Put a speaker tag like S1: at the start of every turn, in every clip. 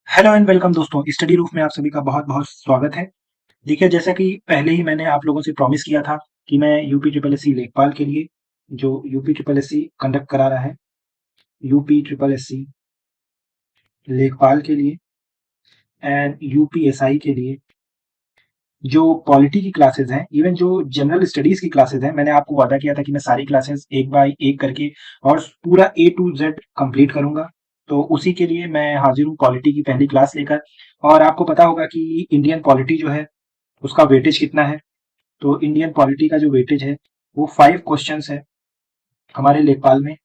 S1: Hello and welcome दोस्तों, study roof में आप सभी का बहुत बहुत स्वागत है। देखिए, जैसा कि पहले ही मैंने आप लोगों से प्रॉमिस किया था कि मैं यूपी ट्रिपल एस सी लेखपाल के लिए, जो UP triple S C conduct करा रहा है, यूपी ट्रिपल एस सी लेखपाल के लिए एंड यूपीएसआई के लिए, जो पॉलिटी की क्लासेस हैं, इवन जो जनरल स्टडीज की क्लासेस हैं, मैंने आपको वादा किया था कि मैं सारी क्लासेस एक बाय एक करके और पूरा ए टू जेड कंप्लीट करूंगा। तो उसी के लिए मैं हाजिर हूँ पॉलिटी की पहली क्लास लेकर। और आपको पता होगा कि इंडियन पॉलिटी जो है उसका वेटेज कितना है। तो इंडियन पॉलिटी का जो वेटेज है वो 5 क्वेश्चंस है हमारे लेखपाल में,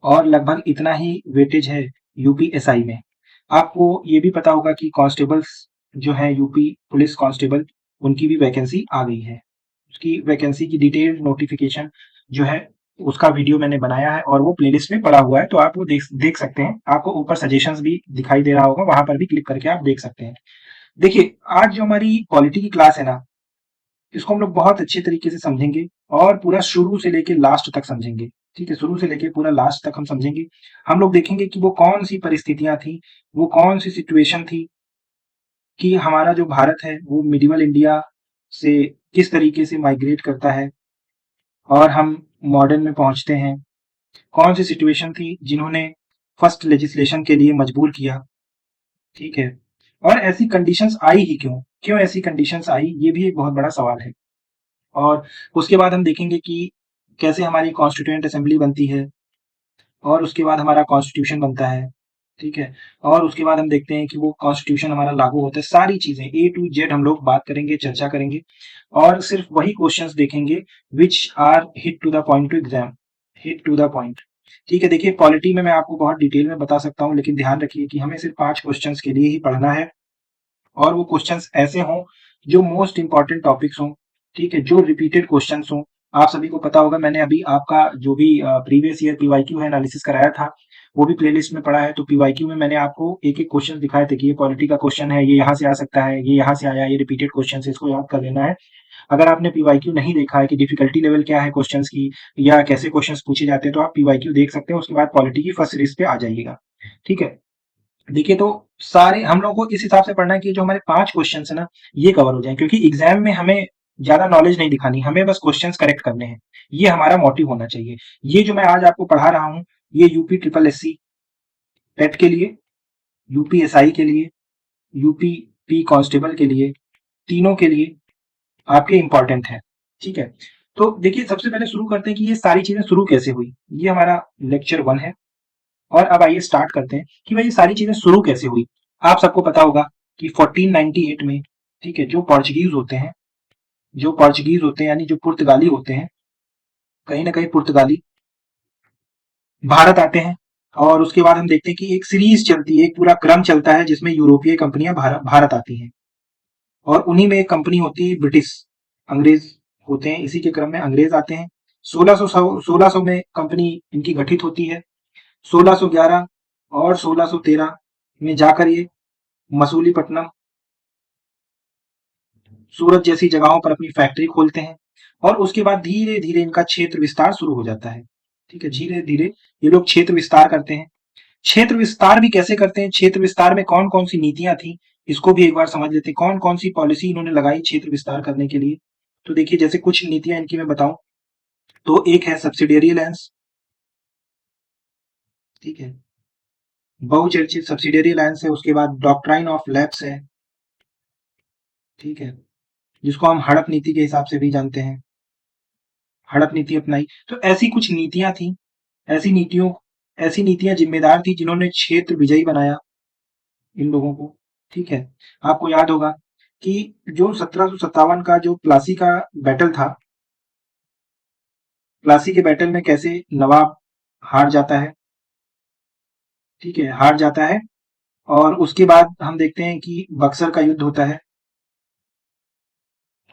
S1: और लगभग इतना ही वेटेज है यूपीएसआई में। आपको ये भी पता होगा कि कांस्टेबल्स जो है, यूपी पुलिस कांस्टेबल, उनकी भी वैकेंसी आ गई है। उसकी वैकेंसी की डिटेल नोटिफिकेशन जो है, उसका वीडियो मैंने बनाया है और वो प्लेलिस्ट में पड़ा हुआ है, तो आप वो देख देख सकते हैं। आपको ऊपर सजेशंस भी दिखाई दे रहा होगा, वहां पर भी क्लिक करके आप देख सकते हैं। देखिए, आज जो हमारी पॉलिटी की क्लास है ना, इसको हम लोग बहुत अच्छे तरीके से समझेंगे और पूरा शुरू से लेके लास्ट तक समझेंगे। ठीक है, शुरू से लेके पूरा लास्ट तक हम समझेंगे। हम लोग देखेंगे कि वो कौन सी परिस्थितियां थी, वो कौन सी सिचुएशन थी कि हमारा जो भारत है वो मिडिवल इंडिया से किस तरीके से माइग्रेट करता है और हम मॉडर्न में पहुंचते हैं। कौन सी सिचुएशन थी जिन्होंने फर्स्ट लेजिस्लेशन के लिए मजबूर किया। ठीक है, और ऐसी कंडीशंस आई ही क्यों, क्यों ऐसी कंडीशंस आई, ये भी एक बहुत बड़ा सवाल है। और उसके बाद हम देखेंगे कि कैसे हमारी कॉन्स्टिट्यूएंट असेंबली बनती है, और उसके बाद हमारा कॉन्स्टिट्यूशन बनता है। ठीक है, और उसके बाद हम देखते हैं कि वो कॉन्स्टिट्यूशन हमारा लागू होता है। सारी चीजें ए टू जेड हम लोग बात करेंगे, चर्चा करेंगे, और सिर्फ वही क्वेश्चंस देखेंगे which are hit to the point to exam, hit to the point. ठीक है, देखिए, पॉलिटी में मैं आपको बहुत डिटेल में बता सकता हूँ, लेकिन ध्यान रखिए कि हमें सिर्फ 5 क्वेश्चंस के लिए ही पढ़ना है, और वो क्वेश्चंस ऐसे हों जो मोस्ट इंपॉर्टेंट टॉपिक्स हों। ठीक है, जो रिपीटेड क्वेश्चंस हों। आप सभी को पता होगा, मैंने अभी आपका जो भी प्रीवियस ईयर पीवाईक्यू है एनालिसिस कराया था, वो भी प्लेलिस्ट में पड़ा है। तो पीवाईक्यू में मैंने आपको एक एक क्वेश्चन दिखाए थे कि ये पॉलिटी का क्वेश्चन है, ये यहाँ से आ सकता है, ये यहाँ से आया, ये रिपीटेड क्वेश्चन है, इसको याद कर लेना है। अगर आपने पीवाईक्यू नहीं देखा है कि डिफिकल्टी लेवल क्या है क्वेश्चंस की, या कैसे क्वेश्चंस पूछे जाते हैं, तो आप पीवाईक्यू देख सकते हैं। उसके बाद पॉलिटी की फर्स्ट सीरीज पे आ जाइएगा। ठीक है, देखिए, तो सारे हम लोगों को इस हिसाब से पढ़ना है कि जो हमारे 5 क्वेश्चन है ना, ये कवर हो जाए, क्योंकि एग्जाम में हमें ज्यादा नॉलेज नहीं दिखानी, हमें बस क्वेश्चंस करेक्ट करने हैं। ये हमारा मोटिव होना चाहिए। ये जो मैं आज आपको पढ़ा रहा हूँ, ये यूपी ट्रिपल एस सी पेट के लिए, यूपीएसआई के लिए, यूपी पी कांस्टेबल के लिए, तीनों के लिए आपके इंपॉर्टेंट है। ठीक है, तो देखिए, सबसे पहले शुरू करते हैं कि ये सारी चीजें शुरू कैसे हुई। ये हमारा लेक्चर 1 है, और अब आइए स्टार्ट करते हैं कि भाई ये सारी चीजें शुरू कैसे हुई। आप सबको पता होगा कि 1498 में, ठीक है, जो पोर्चुगीज होते हैं, जो पोर्चुगीज होते हैं यानी जो पुर्तगाली होते हैं, कहीं ना कहीं पुर्तगाली भारत आते हैं। और उसके बाद हम देखते हैं कि एक सीरीज चलती है, एक पूरा क्रम चलता है जिसमें यूरोपीय कंपनियां भारत आती हैं, और उन्हीं में एक कंपनी होती है ब्रिटिश, अंग्रेज होते हैं। इसी के क्रम में अंग्रेज आते हैं। 1600 में कंपनी इनकी गठित होती है। 1611 और 1613 में जाकर ये मसूलीपट्टनम, सूरत जैसी जगहों पर अपनी फैक्ट्री खोलते हैं, और उसके बाद धीरे धीरे इनका क्षेत्र विस्तार शुरू हो जाता है। ठीक है, धीरे धीरे ये लोग क्षेत्र विस्तार करते हैं। क्षेत्र विस्तार भी कैसे करते हैं, क्षेत्र विस्तार में कौन कौन सी नीतियां थी, इसको भी एक बार समझ लेते हैं। कौन कौन सी पॉलिसी इन्होंने लगाई क्षेत्र विस्तार करने के लिए। तो देखिए, जैसे कुछ नीतियां इनकी मैं बताऊं, तो एक है सब्सिडियरी अलायंस। ठीक है, बहुचर्चित सब्सिडियरी अलायंस है। उसके बाद डॉक्ट्राइन ऑफ लैप्स है। ठीक है, जिसको हम हड़प नीति के हिसाब से भी जानते हैं, हड़प नीति अपनाई। तो ऐसी कुछ नीतियां थी, ऐसी नीतियों ऐसी नीतियां जिम्मेदार थी जिन्होंने क्षेत्र विजयी बनाया इन लोगों को। ठीक है, आपको याद होगा कि जो 1757 का जो प्लासी का बैटल था, प्लासी के बैटल में कैसे नवाब हार जाता है। ठीक है, हार जाता है, और उसके बाद हम देखते हैं कि बक्सर का युद्ध होता है,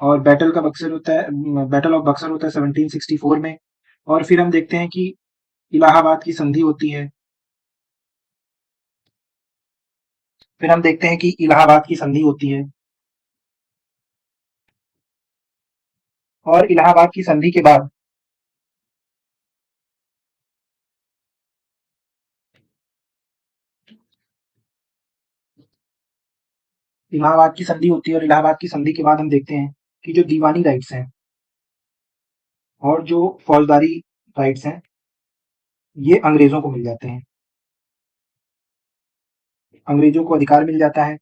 S1: और बैटल ऑफ बक्सर होता है 1764 में। और फिर हम देखते हैं कि इलाहाबाद की संधि होती है। फिर हम देखते हैं कि इलाहाबाद की संधि होती है, और इलाहाबाद की संधि के बाद इलाहाबाद की संधि होती है, और इलाहाबाद की संधि के बाद हम देखते हैं कि जो दीवानी राइट्स हैं और जो फौजदारी राइट्स हैं, ये अंग्रेजों को मिल जाते हैं, अंग्रेजों को अधिकार मिल जाता है।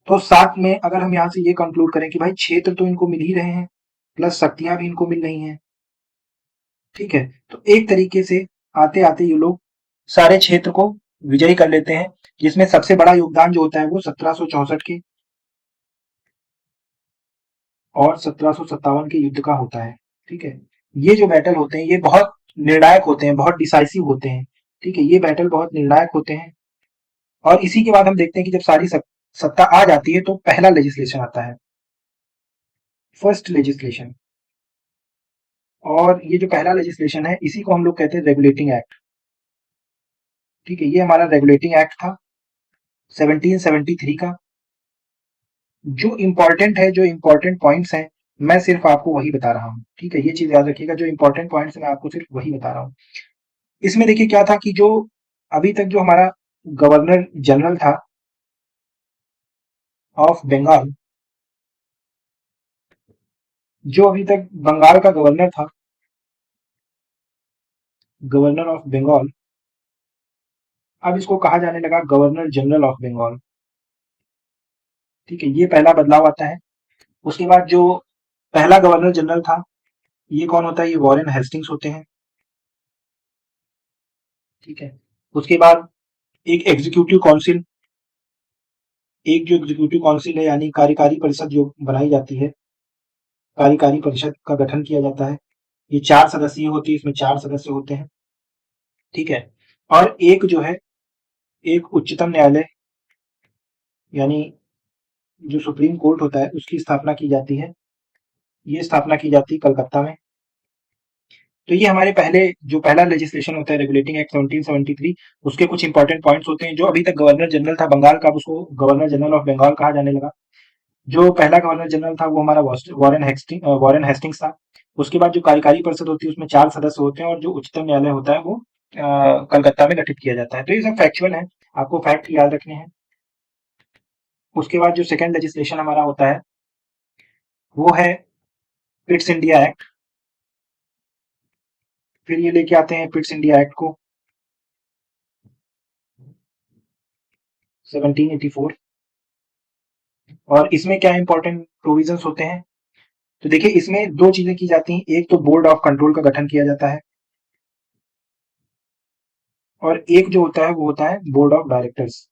S1: तो साथ में अगर हम यहाँ से ये कंक्लूड करें कि भाई क्षेत्र तो इनको मिल ही रहे हैं, प्लस शक्तियां भी इनको मिल रही हैं, ठीक है, तो एक तरीके से आते आते ये लोग सारे क्षेत्र को विजयी कर लेते हैं, जिसमें सबसे बड़ा योगदान जो होता है वो 1764 के और 1757 के युद्ध का होता है। ठीक है, ये जो बैटल होते हैं ये बहुत निर्णायक होते हैं, बहुत डिसाइसिव होते हैं। ठीक है, ये बैटल बहुत निर्णायक होते हैं। और इसी के बाद हम देखते हैं कि जब सारी सत्ता आ जाती है तो पहला लेजिस्लेशन आता है, फर्स्ट लेजिस्लेशन। और ये जो पहला लेजिस्लेशन है इसी को हम लोग कहते हैं रेगुलेटिंग एक्ट। ठीक है, ये हमारा रेगुलेटिंग एक्ट था 1773 का। जो इंपॉर्टेंट है, जो इंपॉर्टेंट पॉइंट्स हैं, मैं सिर्फ आपको वही बता रहा हूँ। ठीक है, ये चीज याद रखिएगा, जो इंपॉर्टेंट पॉइंट्स मैं आपको सिर्फ वही बता रहा हूँ। इसमें देखिए क्या था कि जो अभी तक जो हमारा गवर्नर जनरल था ऑफ बंगाल, जो अभी तक बंगाल का गवर्नर था, गवर्नर ऑफ बंगाल, अब इसको कहा जाने लगा गवर्नर जनरल ऑफ बंगाल। ठीक है, ये पहला बदलाव आता है। उसके बाद जो पहला गवर्नर जनरल था, ये कौन होता है? ये वॉरेन हेस्टिंग्स होते हैं। ठीक है, उसके बाद एक एग्जीक्यूटिव काउंसिल, एक जो एग्जीक्यूटिव काउंसिल है यानी कार्यकारी परिषद जो बनाई जाती है, कार्यकारी परिषद का गठन किया जाता है। ये 4 सदस्यीय होती है, इसमें 4 सदस्य होते हैं। ठीक है, और एक जो है, एक उच्चतम न्यायालय यानी जो सुप्रीम कोर्ट होता है उसकी स्थापना की जाती है। ये स्थापना की जाती है कलकत्ता में। तो ये हमारे पहले जो पहला लेजिस्लेशन होता है रेगुलेटिंग एक्ट 1773, उसके कुछ इंपॉर्टेंट पॉइंट्स होते हैं। जो अभी तक गवर्नर जनरल था बंगाल का, अब उसको गवर्नर जनरल ऑफ बंगाल कहा जाने लगा। जो पहला गवर्नर जनरल था वो हमारा वॉरेन हेस्टिंग्स था। उसके बाद जो कार्यकारी परिषद होती है उसमें 4 सदस्य होते हैं, और जो उच्चतम न्यायालय होता है वो कलकत्ता में गठित किया जाता है। तो ये सब फैक्चुअल है, आपको फैक्ट याद रखने हैं। उसके बाद जो सेकंड लेजिस्लेशन हमारा होता है वो है पिट्स इंडिया एक्ट। फिर ये लेके आते हैं पिट्स इंडिया एक्ट को 1784। और इसमें क्या इंपॉर्टेंट प्रोविजंस होते हैं? तो देखिए इसमें 2 चीजें की जाती हैं। एक तो बोर्ड ऑफ कंट्रोल का गठन किया जाता है, और एक जो होता है वो होता है board of directors.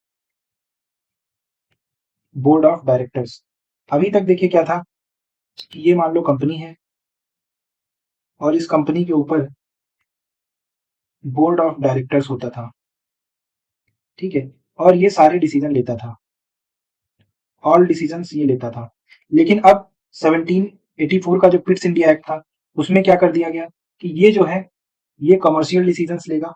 S1: Board of directors, अभी तक देखिए क्या था कि ये मान लो कंपनी है, और इस कंपनी के ऊपर बोर्ड ऑफ डायरेक्टर्स होता था। ठीक है, और ये सारे डिसीजन लेता था, ऑल डिसीजंस ये लेता था। लेकिन अब 1784 का जो पिट्स इंडिया एक्ट था उसमें क्या कर दिया गया कि ये जो है ये कमर्शियल डिसीजंस लेगा,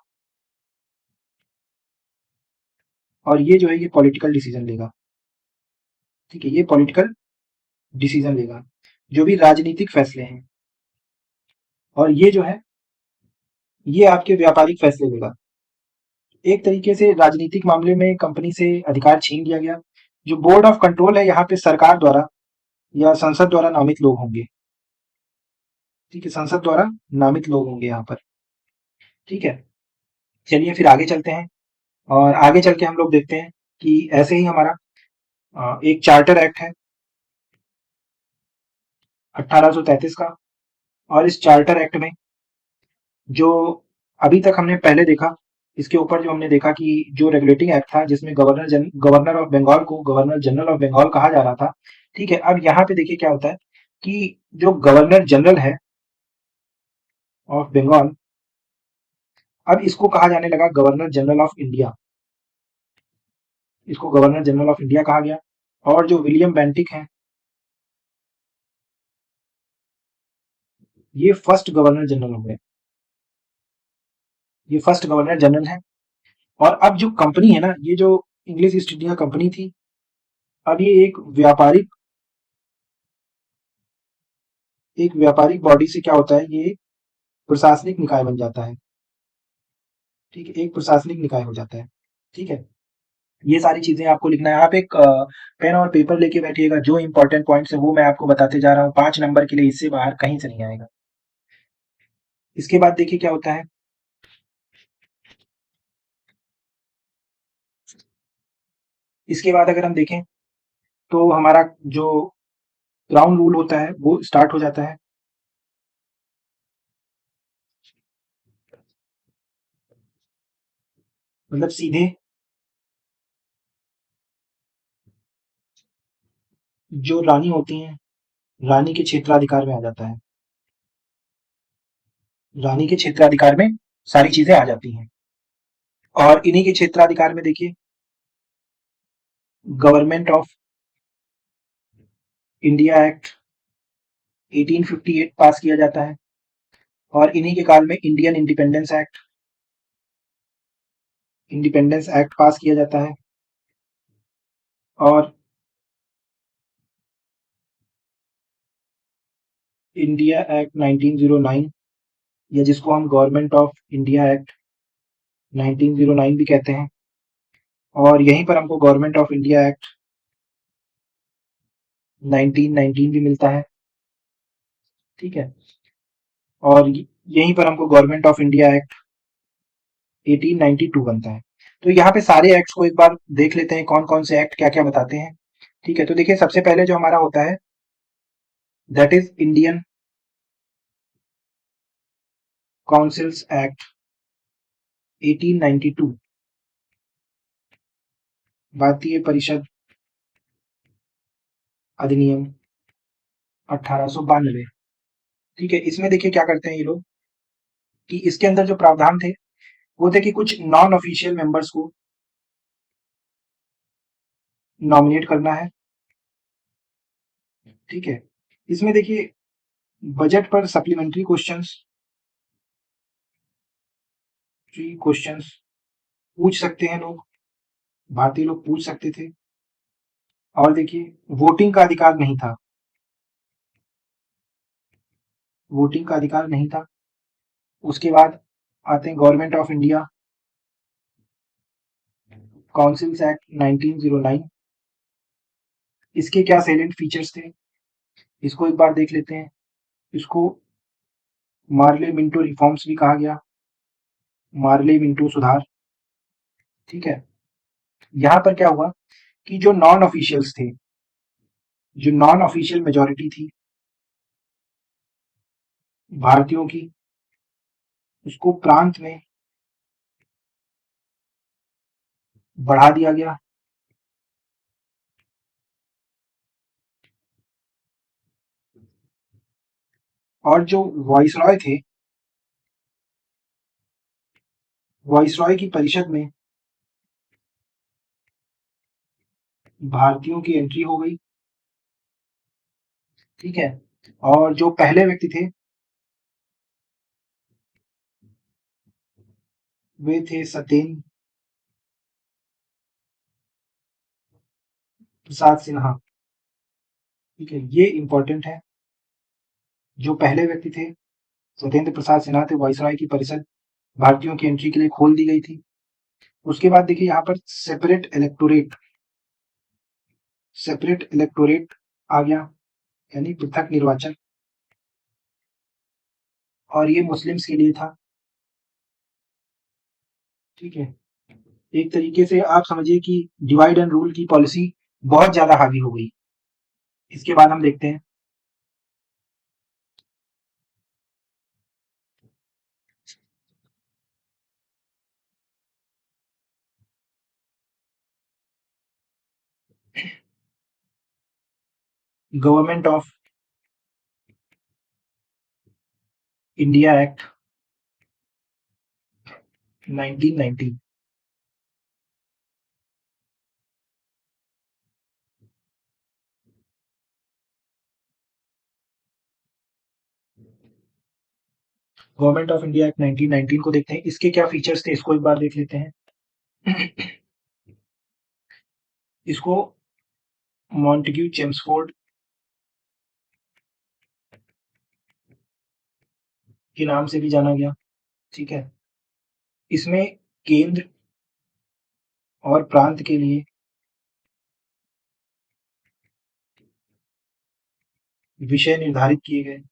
S1: और ये जो है ये पॉलिटिकल डिसीजन लेगा। ठीक है, ये पॉलिटिकल डिसीजन लेगा, जो भी राजनीतिक फैसले हैं। और ये जो है ये आपके व्यापारिक फैसले लेगा। एक तरीके से राजनीतिक मामले में कंपनी से अधिकार छीन लिया गया। जो बोर्ड ऑफ कंट्रोल है यहाँ पे सरकार द्वारा या संसद द्वारा नामित लोग होंगे। ठीक है, संसद द्वारा नामित लोग होंगे यहाँ पर। ठीक है, चलिए फिर आगे चलते हैं, और आगे चल के हम लोग देखते हैं कि ऐसे ही हमारा एक चार्टर एक्ट है 1833 का। और इस चार्टर एक्ट में जो अभी तक हमने पहले देखा, इसके ऊपर जो हमने देखा कि जो रेगुलेटिंग एक्ट था जिसमें गवर्नर ऑफ बंगाल को गवर्नर जनरल ऑफ बंगाल कहा जा रहा था। ठीक है, अब यहाँ पे देखिए क्या होता है कि जो गवर्नर जनरल है ऑफ बंगाल, अब इसको कहा जाने लगा गवर्नर जनरल ऑफ इंडिया। इसको गवर्नर जनरल ऑफ इंडिया कहा गया। और जो विलियम बेंटिक है, ये फर्स्ट गवर्नर जनरल हो गए, ये फर्स्ट गवर्नर जनरल है। और अब जो कंपनी है ना, ये जो इंग्लिश ईस्ट इंडिया कंपनी थी, अब ये एक व्यापारिक बॉडी से क्या होता है, ये प्रशासनिक निकाय बन जाता है। ठीक है, एक प्रशासनिक निकाय हो जाता है। ठीक है, ये सारी चीजें आपको लिखना है। आप एक पेन और पेपर लेके बैठिएगा, जो इंपॉर्टेंट पॉइंट्स है वो मैं आपको बताते जा रहा हूँ। 5 नंबर के लिए इससे बाहर कहीं से नहीं आएगा। इसके बाद देखिए क्या होता है। इसके बाद अगर हम देखें तो हमारा जो ग्राउंड रूल होता है वो स्टार्ट हो जाता है। मतलब सीधे जो रानी होती हैं, रानी के क्षेत्राधिकार में आ जाता है। रानी के क्षेत्राधिकार में सारी चीजें आ जाती हैं। और इन्हीं के क्षेत्राधिकार में देखिए गवर्नमेंट ऑफ इंडिया एक्ट 1858 पास किया जाता है। और इन्हीं के काल में इंडिपेंडेंस एक्ट पास किया जाता है। और इंडिया एक्ट 1909, या जिसको हम गवर्नमेंट ऑफ इंडिया एक्ट 1909 भी कहते हैं। और यहीं पर हमको गवर्नमेंट ऑफ इंडिया एक्ट 1919 भी मिलता है। ठीक है। और यहीं पर हमको गवर्नमेंट ऑफ इंडिया एक्ट 1892 बनता है। तो यहाँ पे सारे एक्ट्स को एक बार देख लेते हैं, कौन कौन से एक्ट क्या क्या बताते हैं। ठीक है, तो देखिए सबसे पहले जो हमारा होता है that is Indian councils act 1892, भारतीय परिषद अधिनियम 1892। ठीक है, इसमें देखिए क्या करते हैं ये लोग कि इसके अंदर जो प्रावधान थे वो थे कि कुछ नॉन ऑफिशियल मेंबर्स को नॉमिनेट करना है। ठीक है, इसमें देखिए बजट पर सप्लीमेंट्री क्वेश्चंस, फ्री क्वेश्चंस पूछ सकते हैं लोग, भारतीय लोग पूछ सकते थे। और देखिए वोटिंग का अधिकार नहीं था, वोटिंग का अधिकार नहीं था। उसके बाद आते हैं government of India councils act 1909। इसके क्या सैलेंट फीचर्स थे इसको एक बार देख लेते हैं। इसको मार्ले मिंटो रिफॉर्म्स भी कहा गया, मार्ले मिंटो सुधार। ठीक है, यहाँ पर क्या हुआ कि जो नॉन ऑफिशियल्स थे, जो नॉन ऑफिशियल मेजोरिटी थी भारतीयों की, उसको प्रांत में बढ़ा दिया गया। और जो वॉइसरॉय थे, वॉइसरॉय की परिषद में भारतीयों की एंट्री हो गई। ठीक है, और जो पहले व्यक्ति थे वे थे सत्येंद्र प्रसाद सिन्हा। ठीक है, ये इंपॉर्टेंट है। जो पहले व्यक्ति थे सत्येंद्र प्रसाद सिन्हा थे, वायसराय की परिषद भारतीयों की एंट्री के लिए खोल दी गई थी। उसके बाद देखिए यहाँ पर सेपरेट इलेक्टोरेट आ गया, यानी पृथक निर्वाचन। और ये मुस्लिम्स के लिए था। ठीक है, एक तरीके से आप समझिए कि डिवाइड एंड रूल की पॉलिसी बहुत ज्यादा हावी हो गई। इसके बाद हम देखते हैं government of India act 1990। Government of India act 1919 को देखते हैं, इसके क्या फीचर्स थे इसको एक बार देख लेते हैं। इसको मॉन्टेग्यू चेम्सफोर्ड के नाम से भी जाना गया। ठीक है, इसमें केंद्र और प्रांत के लिए विषय निर्धारित किए गए।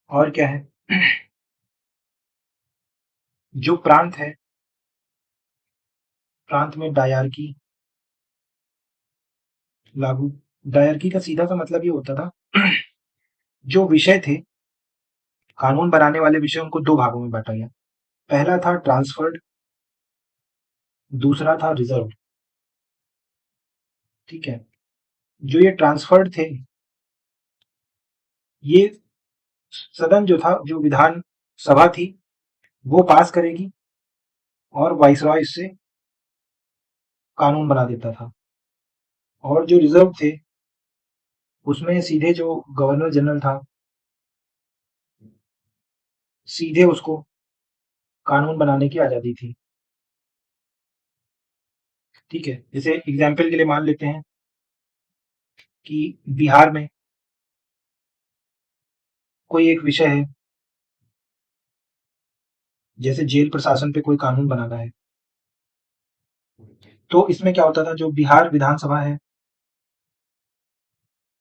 S1: और क्या है, जो प्रांत है, प्रांत में डायरकी लागू। डायरकी का सीधा सा मतलब ये होता था, जो विषय थे, कानून बनाने वाले विषय, उनको दो भागों में बांटा गया। पहला था ट्रांसफर्ड, दूसरा था रिजर्व। ठीक है, जो ये ट्रांसफर्ड थे, ये सदन जो था, जो विधान सभा थी, वो पास करेगी और वाइसरॉय इससे कानून बना देता था। और जो रिजर्व थे, उसमें सीधे जो गवर्नर जनरल था, सीधे उसको कानून बनाने की आजादी थी। ठीक है, जैसे एग्जाम्पल के लिए मान लेते हैं कि बिहार में कोई एक विषय है, जैसे जेल प्रशासन पे कोई कानून बनाना है, तो इसमें क्या होता था, जो बिहार विधानसभा है,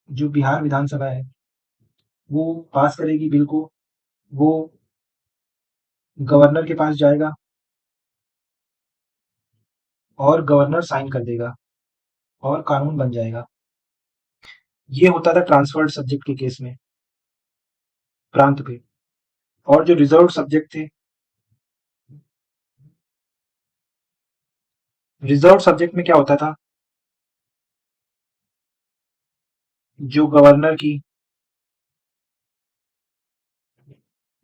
S1: जो बिहार विधानसभा है, वो पास करेगी बिल को, वो गवर्नर के पास जाएगा और गवर्नर साइन कर देगा और कानून बन जाएगा। ये होता था ट्रांसफर्ड सब्जेक्ट के केस में, प्रांत पे। और जो रिजर्व सब्जेक्ट थे, रिजर्व सब्जेक्ट में क्या होता था, जो गवर्नर की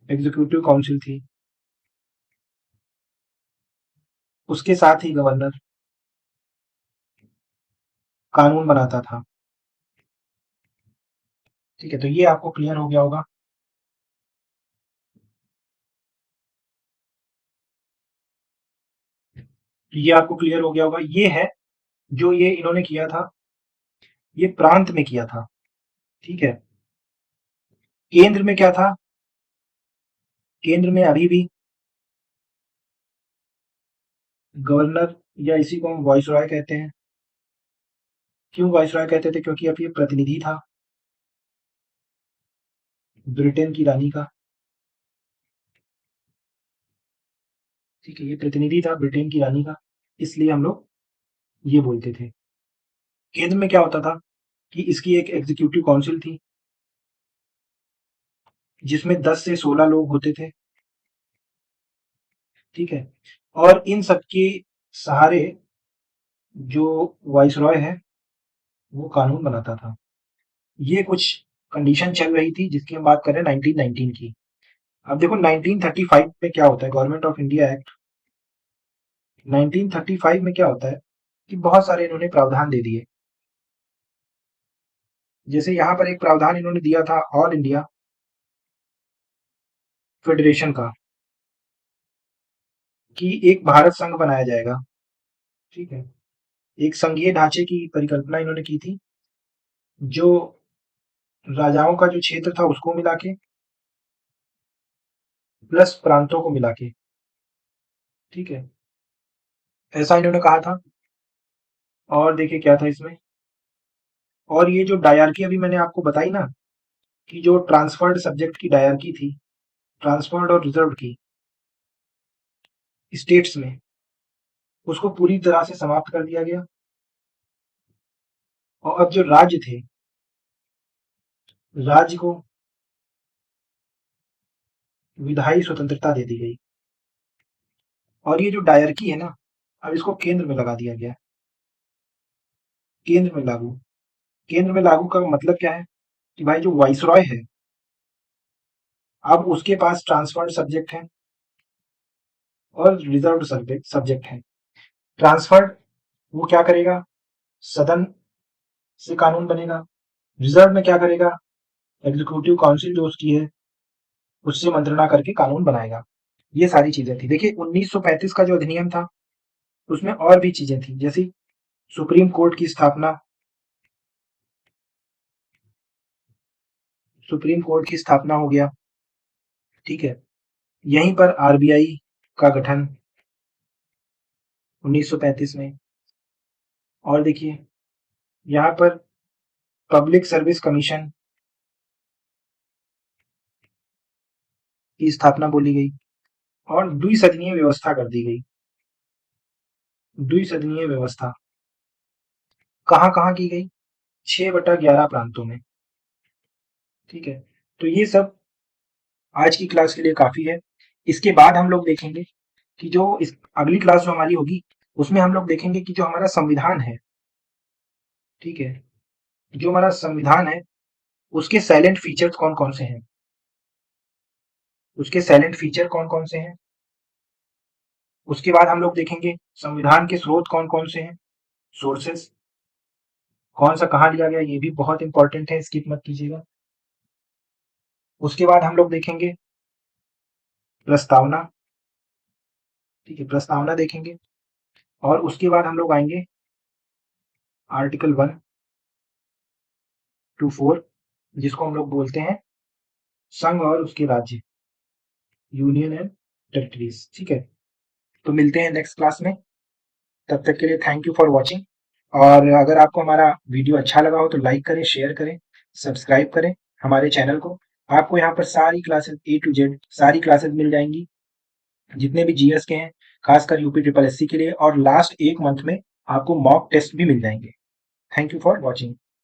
S1: एग्जीक्यूटिव काउंसिल थी, उसके साथ ही गवर्नर कानून बनाता था। ठीक है, तो ये आपको क्लियर हो गया होगा। ये आपको क्लियर हो गया होगा। ये है जो ये इन्होंने किया था, ये प्रांत में किया था। ठीक है, केंद्र में क्या था, केंद्र में अभी भी गवर्नर, या इसी को हम वॉइस रॉय कहते हैं। क्यों वॉइस रॉय कहते थे, क्योंकि अब ये प्रतिनिधि था ब्रिटेन की रानी का। ठीक है, ये प्रतिनिधि था ब्रिटेन की रानी का, इसलिए हम लोग ये बोलते थे। केंद्र में क्या होता था कि इसकी एक एग्जीक्यूटिव काउंसिल थी, जिसमें 10 से 16 लोग होते थे। ठीक है, और इन सबके सहारे जो वाइसरॉय है, वो कानून बनाता था। ये कुछ कंडीशन चल रही थी, जिसकी हम बात कर रहे हैं 1919 की। अब देखो 1935 में क्या होता है, गवर्नमेंट ऑफ इंडिया एक्ट 1935 में क्या होता है कि बहुत सारे इन्होंने प्रावधान दे दिए। जैसे यहाँ पर एक प्रावधान इन्होंने दिया था ऑल इंडिया फेडरेशन का, कि एक भारत संघ बनाया जाएगा। ठीक है, एक संघीय ढांचे की परिकल्पना इन्होंने की थी, जो राजाओं का जो क्षेत्र था उसको मिला के, प्लस प्रांतों को मिला के। ठीक है, ऐसा इन्होंने कहा था। और देखिए क्या था इसमें, और ये जो डायरकी अभी मैंने आपको बताई ना, कि जो ट्रांसफर्ड सब्जेक्ट की डायरकी थी, ट्रांसफर्ड और रिजर्व की स्टेट्स में, उसको पूरी तरह से समाप्त कर दिया गया। और अब जो राज्य थे, राज्य को विधायी स्वतंत्रता दे दी गई। और ये जो डायरकी है ना, अब इसको केंद्र में लगा दिया गया। केंद्र में लागू, केंद्र में लागू का मतलब क्या है कि भाई जो वाइसरॉय है, अब उसके पास ट्रांसफर्ड सब्जेक्ट है और रिजर्व सब्जेक्ट है। ट्रांसफर्ड, वो क्या करेगा, सदन से कानून बनेगा। रिजर्व में क्या करेगा, एग्जीक्यूटिव काउंसिल जो उसकी है, उससे मंत्रणा करके कानून बनाएगा। ये सारी चीजें थी। देखिए 1935 का जो अधिनियम था, उसमें और भी चीजें थी, जैसे सुप्रीम कोर्ट की स्थापना, सुप्रीम कोर्ट की स्थापना हो गया। ठीक है, यहीं पर आरबीआई का गठन, 1935 में। और देखिए यहाँ पर पब्लिक सर्विस कमीशन की स्थापना बोली गई और द्विसदनीय व्यवस्था कर दी गई। द्विसदनीय व्यवस्था कहाँ कहाँ की गई? 6/11 प्रांतों में। ठीक है, तो ये सब आज की क्लास के लिए काफी है। इसके बाद हम लोग देखेंगे कि जो इस अगली क्लास जो हमारी होगी उसमें हम लोग देखेंगे कि जो हमारा संविधान है, ठीक है, जो हमारा संविधान है उसके साइलेंट फीचर्स कौन कौन से हैं, उसके साइलेंट फीचर कौन कौन से हैं। उसके बाद हम लोग देखेंगे संविधान के स्रोत कौन कौन से हैं, सोर्सेस कौन सा कहाँ लिया गया, ये भी बहुत इंपॉर्टेंट है, स्किप मत कीजिएगा। उसके बाद हम लोग देखेंगे प्रस्तावना, ठीक है, प्रस्तावना देखेंगे। और उसके बाद हम लोग आएंगे आर्टिकल 1 to 4 जिसको हम लोग बोलते हैं संघ और उसके राज्य, यूनियन एंड टेरिटरीज। ठीक है, तो मिलते हैं नेक्स्ट क्लास में, तब तक के लिए थैंक यू फॉर वॉचिंग। और अगर आपको हमारा वीडियो अच्छा लगा हो तो लाइक करें, शेयर करें, सब्सक्राइब करें हमारे चैनल को। आपको यहाँ पर सारी क्लासेस A to Z सारी क्लासेस मिल जाएंगी जितने भी जीएस के हैं, खासकर यूपी ट्रिपल एससी के लिए, और लास्ट एक मंथ में आपको मॉक टेस्ट भी मिल जाएंगे। Thank you for watching.